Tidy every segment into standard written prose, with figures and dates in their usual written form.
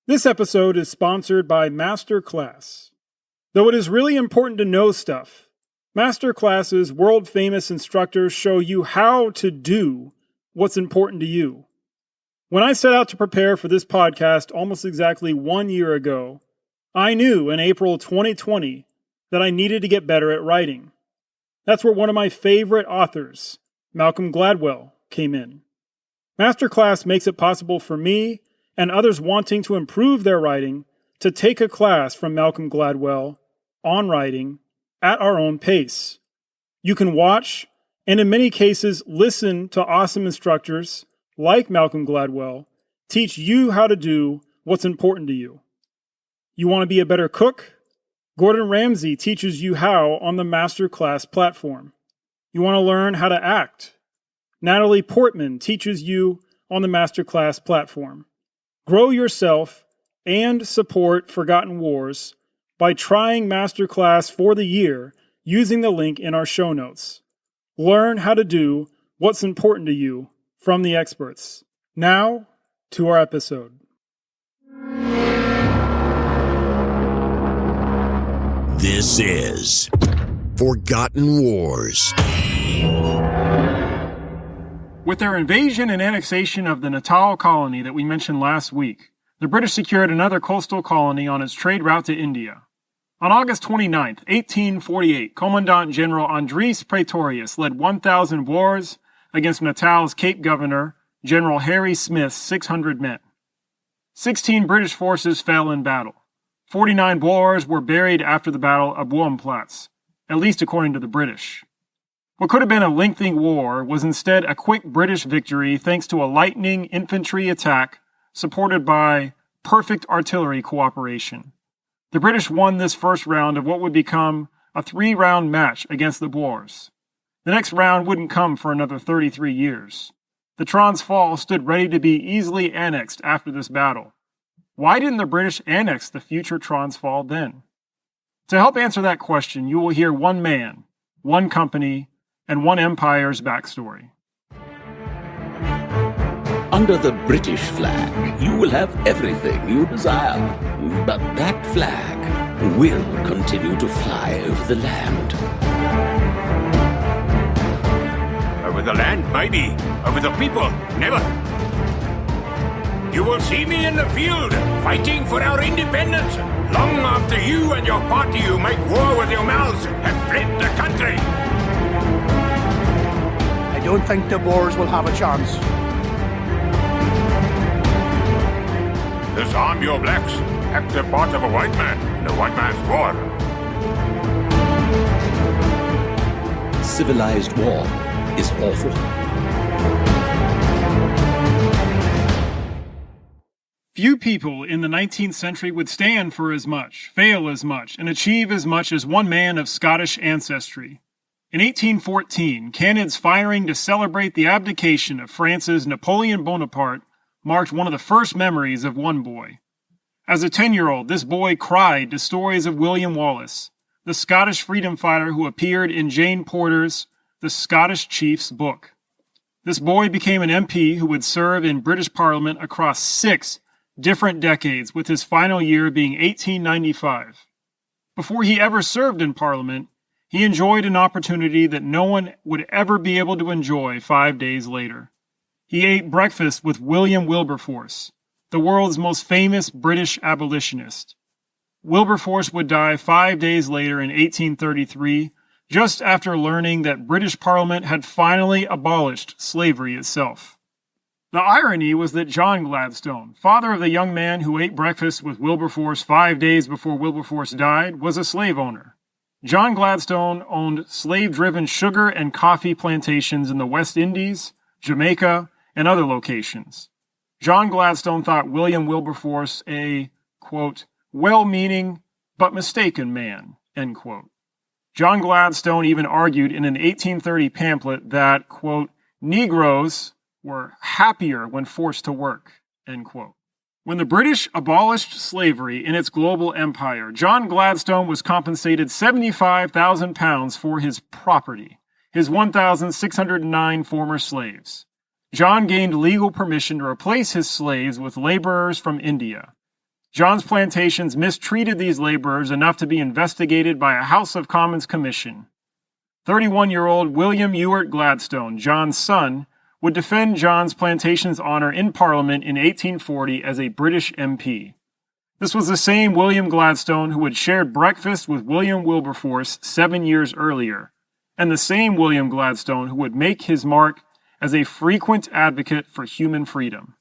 This episode is sponsored by Masterclass. Though it is really important to know stuff, Masterclass's world-famous instructors show you how to do what's important to you. When I set out to prepare for this podcast almost exactly 1 year ago, I knew in April 2020 that I needed to get better at writing. That's where one of my favorite authors, Malcolm Gladwell, came in. Masterclass makes it possible for me and others wanting to improve their writing to take a class from Malcolm Gladwell on writing at our own pace. You can watch, and in many cases, listen to awesome instructors like Malcolm Gladwell teach you how to do what's important to you. You want to be a better cook? Gordon Ramsay teaches you how on the Masterclass platform. You want to learn how to act? Natalie Portman teaches you on the Masterclass platform. Grow yourself and support Forgotten Wars by trying Masterclass for the year using the link in our show notes. Learn how to do what's important to you from the experts. Now, to our episode. This is Forgotten Wars. With their invasion and annexation of the Natal colony that we mentioned last week, the British secured another coastal colony on its trade route to India. On August 29, 1848, Commandant General Andries Praetorius led 1,000 Boers against Natal's Cape Governor, General Harry Smith's 600 men. 16 British forces fell in battle. 49 Boers were buried after the Battle of Boomplaats, at least according to the British. What could have been a lengthy war was instead a quick British victory thanks to a lightning infantry attack supported by perfect artillery cooperation. The British won this first round of what would become a 3-round match against the Boers. The next round wouldn't come for another 33 years. The Transvaal stood ready to be easily annexed after this battle. Why didn't the British annex the future Transvaal then? To help answer that question, you will hear one man, one company, and one empire's backstory. Under the British flag, you will have everything you desire, but that flag will continue to fly over the land. Over the land, maybe. Over the people, never. You will see me in the field, fighting for our independence, long after you and your party who make war with your mouths have fled the country. I don't think the Boers will have a chance. Disarm your blacks. Active part of a white man in a white man's war. Civilized war is awful. Few people in the 19th century would stand for as much, fail as much, and achieve as much as one man of Scottish ancestry. In 1814, cannons firing to celebrate the abdication of France's Napoleon Bonaparte marked one of the first memories of one boy. As a 10-year-old, this boy cried to stories of William Wallace, the Scottish freedom fighter who appeared in Jane Porter's The Scottish Chief's book. This boy became an MP who would serve in British Parliament across 6 different decades, with his final year being 1895. Before he ever served in Parliament, he enjoyed an opportunity that no one would ever be able to enjoy 5 days later. He ate breakfast with William Wilberforce, the world's most famous British abolitionist. Wilberforce would die 5 days later in 1833, just after learning that British Parliament had finally abolished slavery itself. The irony was that John Gladstone, father of the young man who ate breakfast with Wilberforce 5 days before Wilberforce died, was a slave owner. John Gladstone owned slave-driven sugar and coffee plantations in the West Indies, Jamaica, and other locations. John Gladstone thought William Wilberforce a, quote, well-meaning but mistaken man, end quote. John Gladstone even argued in an 1830 pamphlet that, quote, Negroes were happier when forced to work, end quote. When the British abolished slavery in its global empire, John Gladstone was compensated £75,000 for his property, his 1,609 former slaves. John gained legal permission to replace his slaves with laborers from India. John's plantations mistreated these laborers enough to be investigated by a House of Commons commission. 31-year-old William Ewart Gladstone, John's son, would defend John's plantation's honor in Parliament in 1840 as a British MP. This was the same William Gladstone who had shared breakfast with William Wilberforce 7 years earlier, and the same William Gladstone who would make his mark as a frequent advocate for human freedom.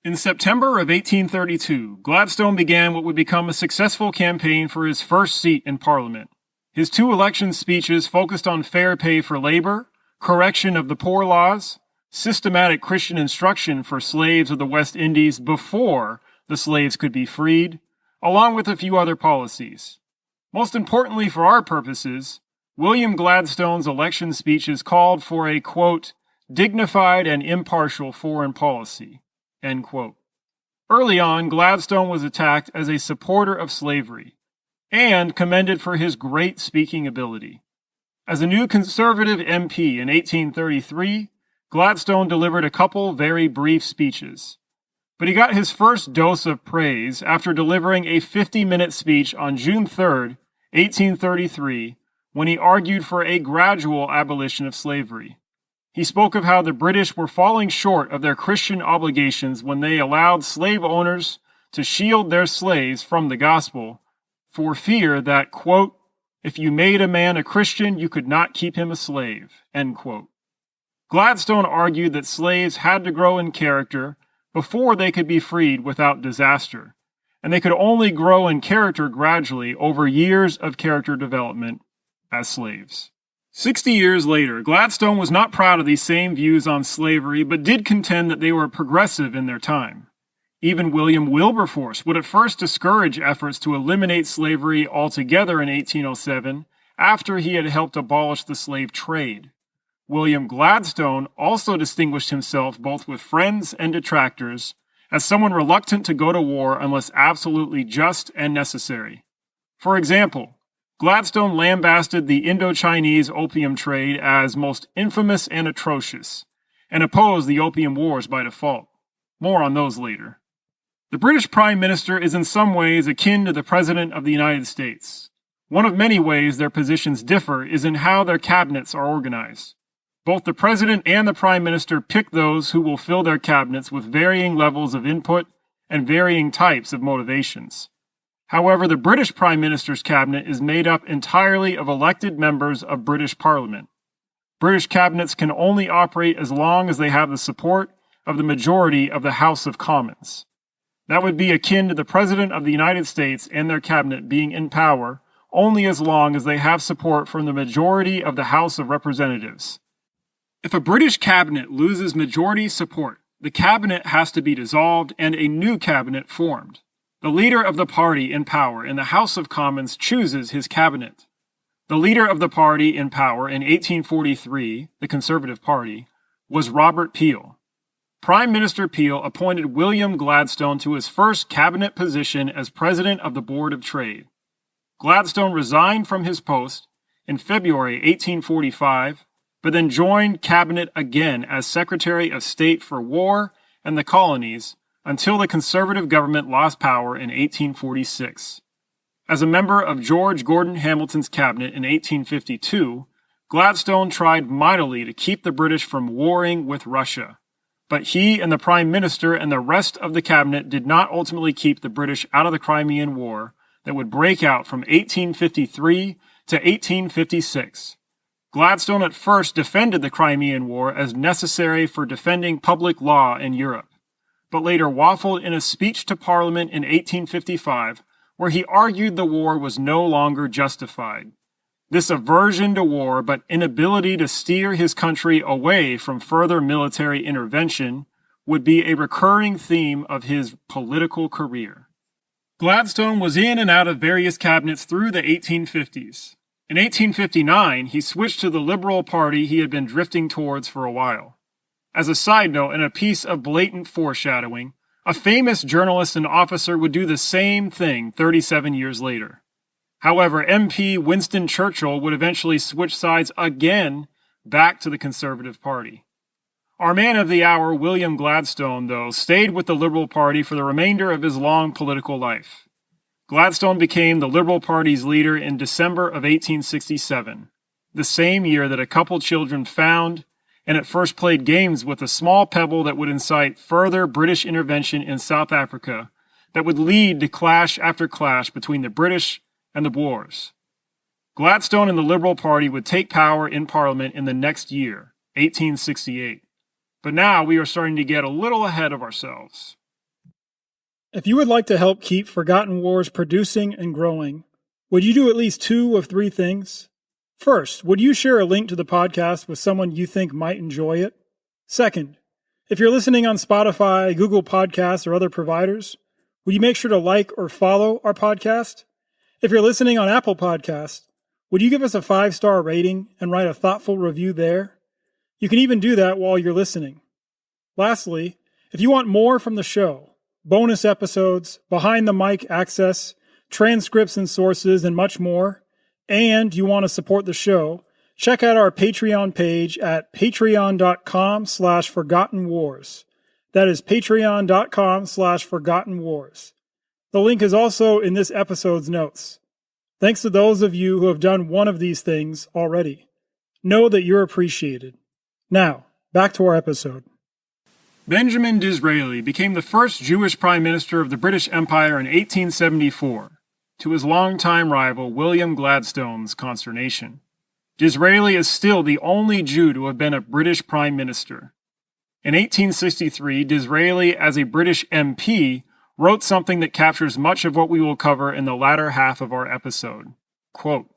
In September of 1832, Gladstone began what would become a successful campaign for his first seat in Parliament. His 2 election speeches focused on fair pay for labor, correction of the poor laws, systematic Christian instruction for slaves of the West Indies before the slaves could be freed, along with a few other policies. Most importantly for our purposes, William Gladstone's election speeches called for a, quote, dignified and impartial foreign policy, end quote. Early on, Gladstone was attacked as a supporter of slavery and commended for his great speaking ability. As a new Conservative MP in 1833, Gladstone delivered a couple very brief speeches. But he got his first dose of praise after delivering a 50-minute speech on June 3, 1833, when he argued for a gradual abolition of slavery. He spoke of how the British were falling short of their Christian obligations when they allowed slave owners to shield their slaves from the gospel for fear that, quote, if you made a man a Christian, you could not keep him a slave, end quote. Gladstone argued that slaves had to grow in character before they could be freed without disaster, and they could only grow in character gradually over years of character development as slaves. 60 years later, Gladstone was not proud of these same views on slavery, but did contend that they were progressive in their time. Even William Wilberforce would at first discourage efforts to eliminate slavery altogether in 1807 after he had helped abolish the slave trade. William Gladstone also distinguished himself both with friends and detractors as someone reluctant to go to war unless absolutely just and necessary. For example, Gladstone lambasted the Indo-Chinese opium trade as most infamous and atrocious, and opposed the Opium Wars by default. More on those later. The British Prime Minister is in some ways akin to the President of the United States. One of many ways their positions differ is in how their cabinets are organized. Both the President and the Prime Minister pick those who will fill their cabinets with varying levels of input and varying types of motivations. However, the British Prime Minister's cabinet is made up entirely of elected members of British Parliament. British cabinets can only operate as long as they have the support of the majority of the House of Commons. That would be akin to the President of the United States and their cabinet being in power only as long as they have support from the majority of the House of Representatives. If a British cabinet loses majority support, the cabinet has to be dissolved and a new cabinet formed. The leader of the party in power in the House of Commons chooses his cabinet. The leader of the party in power in 1843, the Conservative Party, was Robert Peel. Prime Minister Peel appointed William Gladstone to his first cabinet position as President of the Board of Trade. Gladstone resigned from his post in February 1845, but then joined cabinet again as Secretary of State for War and the Colonies until the Conservative government lost power in 1846. As a member of George Gordon Hamilton's cabinet in 1852, Gladstone tried mightily to keep the British from warring with Russia. But he and the Prime Minister and the rest of the cabinet did not ultimately keep the British out of the Crimean War that would break out from 1853 to 1856. Gladstone at first defended the Crimean War as necessary for defending public law in Europe, but later waffled in a speech to Parliament in 1855 where he argued the war was no longer justified. This aversion to war but inability to steer his country away from further military intervention would be a recurring theme of his political career. Gladstone was in and out of various cabinets through the 1850s. In 1859, he switched to the Liberal Party he had been drifting towards for a while. As a side note, and a piece of blatant foreshadowing, a famous journalist and officer would do the same thing 37 years later. However, MP Winston Churchill would eventually switch sides again back to the Conservative Party. Our man of the hour, William Gladstone, though, stayed with the Liberal Party for the remainder of his long political life. Gladstone became the Liberal Party's leader in December of 1867, the same year that a couple children found and at first played games with a small pebble that would incite further British intervention in South Africa that would lead to clash after clash between the British and the Boers. Gladstone and the Liberal Party would take power in Parliament in the next year, 1868. But now we are starting to get a little ahead of ourselves. If you would like to help keep Forgotten Wars producing and growing, would you do at least 2 of 3 things? First, would you share a link to the podcast with someone you think might enjoy it? Second, if you're listening on Spotify, Google Podcasts, or other providers, would you make sure to like or follow our podcast? If you're listening on Apple Podcasts, would you give us a 5-star rating and write a thoughtful review there? You can even do that while you're listening. Lastly, if you want more from the show, bonus episodes, behind-the-mic access, transcripts and sources, and much more, and you want to support the show, check out our Patreon page at patreon.com/ForgottenWars. That is patreon.com/ForgottenWars. The link is also in this episode's notes. Thanks to those of you who have done one of these things already. Know that you're appreciated. Now, back to our episode. Benjamin Disraeli became the first Jewish Prime Minister of the British Empire in 1874, to his longtime rival William Gladstone's consternation. Disraeli is still the only Jew to have been a British Prime Minister. In 1863, Disraeli, as a British MP, wrote something that captures much of what we will cover in the latter half of our episode. Quote,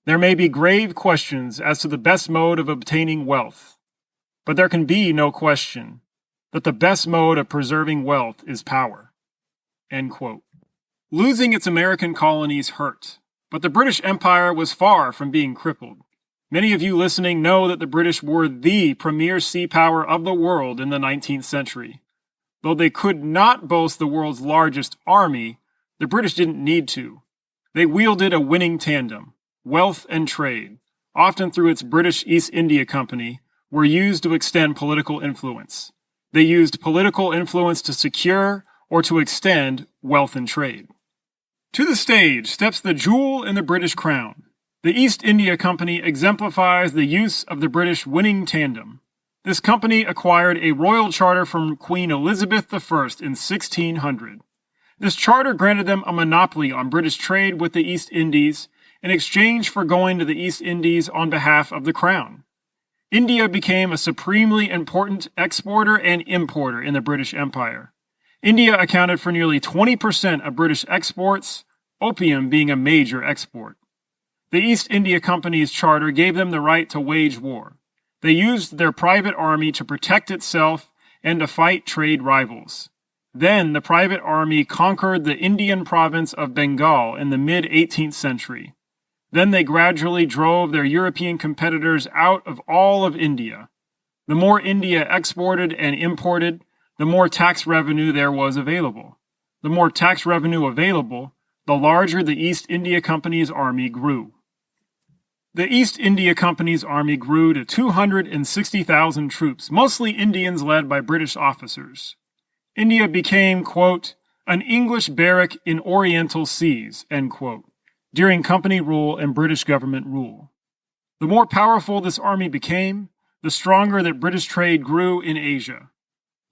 "There may be grave questions as to the best mode of obtaining wealth, but there can be no question that the best mode of preserving wealth is power." End quote. Losing its American colonies hurt, but the British Empire was far from being crippled. Many of you listening know that the British were the premier sea power of the world in the 19th century. Though they could not boast the world's largest army, the British didn't need to. They wielded a winning tandem. Wealth and trade, often through its British East India Company, were used to extend political influence. They used political influence to secure or to extend wealth and trade. To the stage steps the jewel in the British crown. The East India Company exemplifies the use of the British winning tandem. This company acquired a royal charter from Queen Elizabeth I in 1600. This charter granted them a monopoly on British trade with the East Indies in exchange for going to the East Indies on behalf of the Crown. India became a supremely important exporter and importer in the British Empire. India accounted for nearly 20% of British exports, opium being a major export. The East India Company's charter gave them the right to wage war. They used their private army to protect itself and to fight trade rivals. Then the private army conquered the Indian province of Bengal in the mid-18th century. Then they gradually drove their European competitors out of all of India. The more India exported and imported, the more tax revenue there was available. The more tax revenue available, the larger the East India Company's army grew. The East India Company's army grew to 260,000 troops, mostly Indians led by British officers. India became, quote, an English barrack in Oriental seas, end quote, during company rule and British government rule. The more powerful this army became, the stronger that British trade grew in Asia.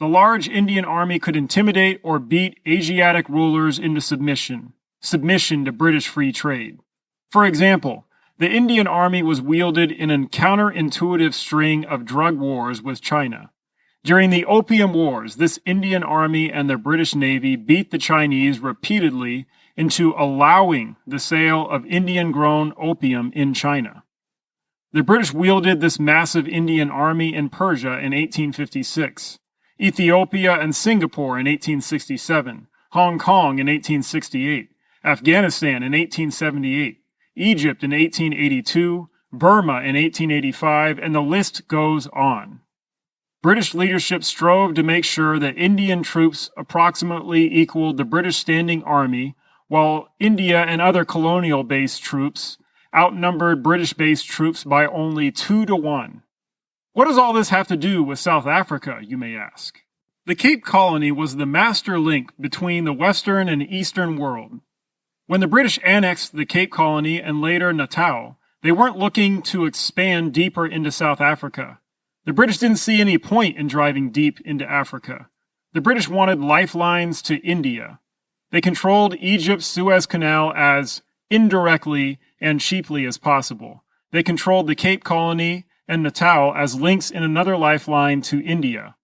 The large Indian army could intimidate or beat Asiatic rulers into submission to British free trade. For example, the Indian army was wielded in a counterintuitive string of drug wars with China. During the Opium Wars, this Indian army and the British Navy beat the Chinese repeatedly into allowing the sale of Indian-grown opium in China. The British wielded this massive Indian army in Persia in 1856, Ethiopia and Singapore in 1867, Hong Kong in 1868, Afghanistan in 1878, Egypt in 1882, Burma in 1885, and the list goes on. British leadership strove to make sure that Indian troops approximately equaled the British Standing Army, while India and other colonial-based troops outnumbered British-based troops by only 2 to 1. What does all this have to do with South Africa, you may ask? The Cape Colony was the master link between the Western and Eastern world. When the British annexed the Cape Colony and later Natal, they weren't looking to expand deeper into South Africa. The British didn't see any point in driving deep into Africa. The British wanted lifelines to India. They controlled Egypt's Suez Canal as indirectly and cheaply as possible. They controlled the Cape Colony and Natal as links in another lifeline to India.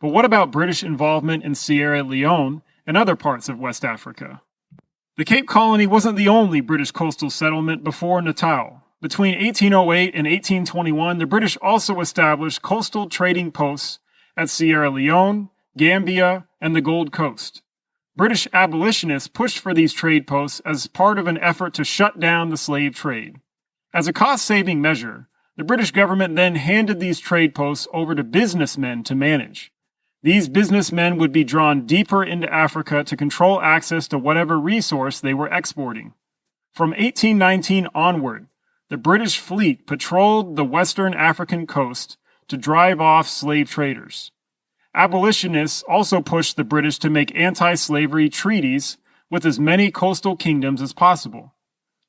But what about British involvement in Sierra Leone and other parts of West Africa? The Cape Colony wasn't the only British coastal settlement before Natal. Between 1808 and 1821, the British also established coastal trading posts at Sierra Leone, Gambia, and the Gold Coast. British abolitionists pushed for these trade posts as part of an effort to shut down the slave trade. As a cost-saving measure, the British government then handed these trade posts over to businessmen to manage. These businessmen would be drawn deeper into Africa to control access to whatever resource they were exporting. From 1819 onward, the British fleet patrolled the western African coast to drive off slave traders. Abolitionists also pushed the British to make anti-slavery treaties with as many coastal kingdoms as possible.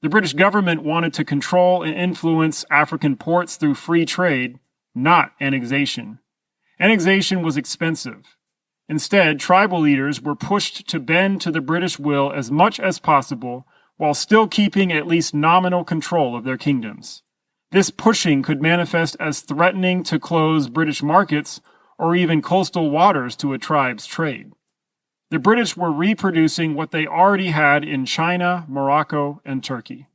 The British government wanted to control and influence African ports through free trade, not annexation. Annexation was expensive. Instead, tribal leaders were pushed to bend to the British will as much as possible while still keeping at least nominal control of their kingdoms. This pushing could manifest as threatening to close British markets or even coastal waters to a tribe's trade. The British were reproducing what they already had in China, Morocco, and Turkey.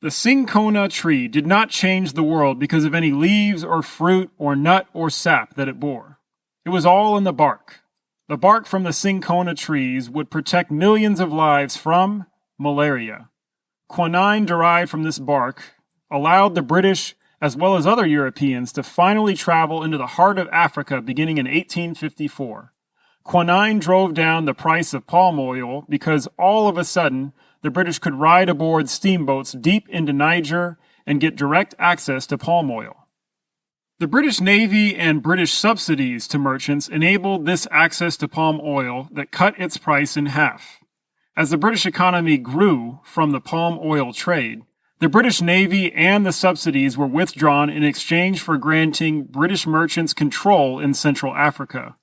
The cinchona tree did not change the world because of any leaves or fruit or nut or sap that it bore. It was all in the bark. The bark from the cinchona trees would protect millions of lives from malaria. Quinine derived from this bark allowed the British as well as other Europeans to finally travel into the heart of Africa beginning in 1854. Quinine drove down the price of palm oil because all of a sudden the British could ride aboard steamboats deep into Niger and get direct access to palm oil. The British Navy and British subsidies to merchants enabled this access to palm oil that cut its price in half. As the British economy grew from the palm oil trade, the British Navy and the subsidies were withdrawn in exchange for granting British merchants control in Central Africa.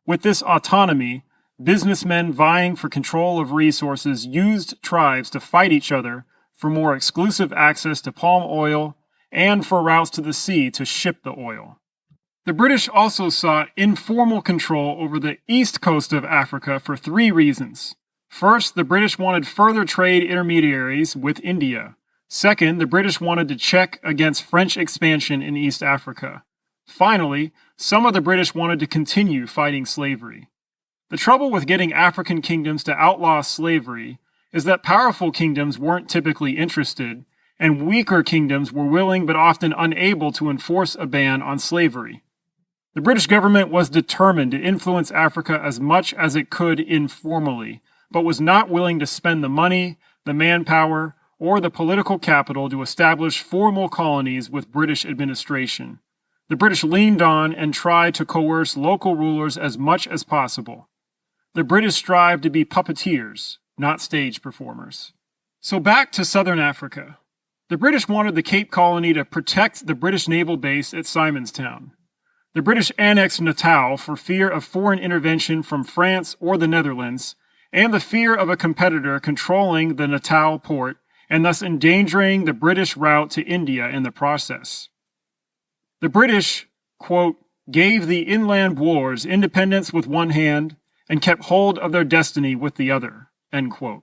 With this autonomy, businessmen vying for control of resources used tribes to fight each other for more exclusive access to palm oil and for routes to the sea to ship the oil. The British also sought informal control over the east coast of Africa for three reasons. First, the British wanted further trade intermediaries with India. Second, the British wanted to check against French expansion in East Africa. Finally, some of the British wanted to continue fighting slavery. The trouble with getting African kingdoms to outlaw slavery is that powerful kingdoms weren't typically interested, and weaker kingdoms were willing but often unable to enforce a ban on slavery. The British government was determined to influence Africa as much as it could informally, but was not willing to spend the money, the manpower, or the political capital to establish formal colonies with British administration. The British leaned on and tried to coerce local rulers as much as possible. The British strived to be puppeteers, not stage performers. So back to southern Africa. The British wanted the Cape Colony to protect the British naval base at Simonstown. The British annexed Natal for fear of foreign intervention from France or the Netherlands, and the fear of a competitor controlling the Natal port and thus endangering the British route to India in the process. The British, quote, gave the inland Boers independence with one hand and kept hold of their destiny with the other, end quote.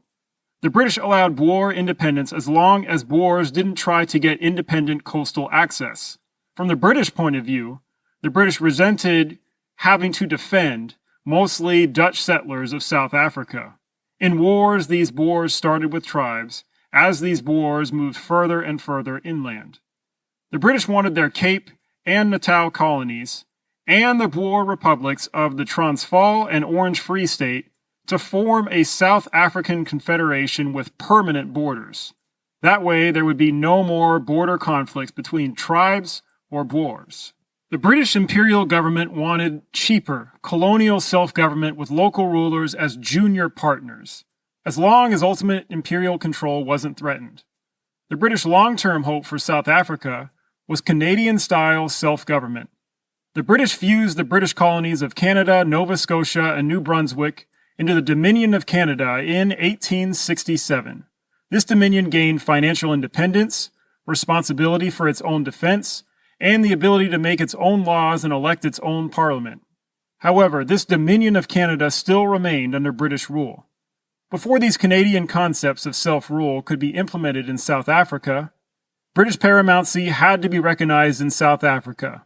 The British allowed Boer independence as long as Boers didn't try to get independent coastal access. From the British point of view, the British resented having to defend mostly Dutch settlers of South Africa. In wars, these Boers started with tribes, as these Boers moved further and further inland. The British wanted their Cape and Natal colonies, and the Boer republics of the Transvaal and Orange Free State to form a South African confederation with permanent borders. That way, there would be no more border conflicts between tribes or Boers. The British imperial government wanted cheaper, colonial self-government with local rulers as junior partners, as long as ultimate imperial control wasn't threatened. The British long-term hope for South Africa was Canadian-style self-government. The British fused the British colonies of Canada, Nova Scotia, and New Brunswick into the Dominion of Canada in 1867. This Dominion gained financial independence, responsibility for its own defense, and the ability to make its own laws and elect its own parliament. However, this Dominion of Canada still remained under British rule. Before these Canadian concepts of self-rule could be implemented in South Africa, British paramountcy had to be recognized in South Africa,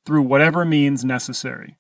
through whatever means necessary.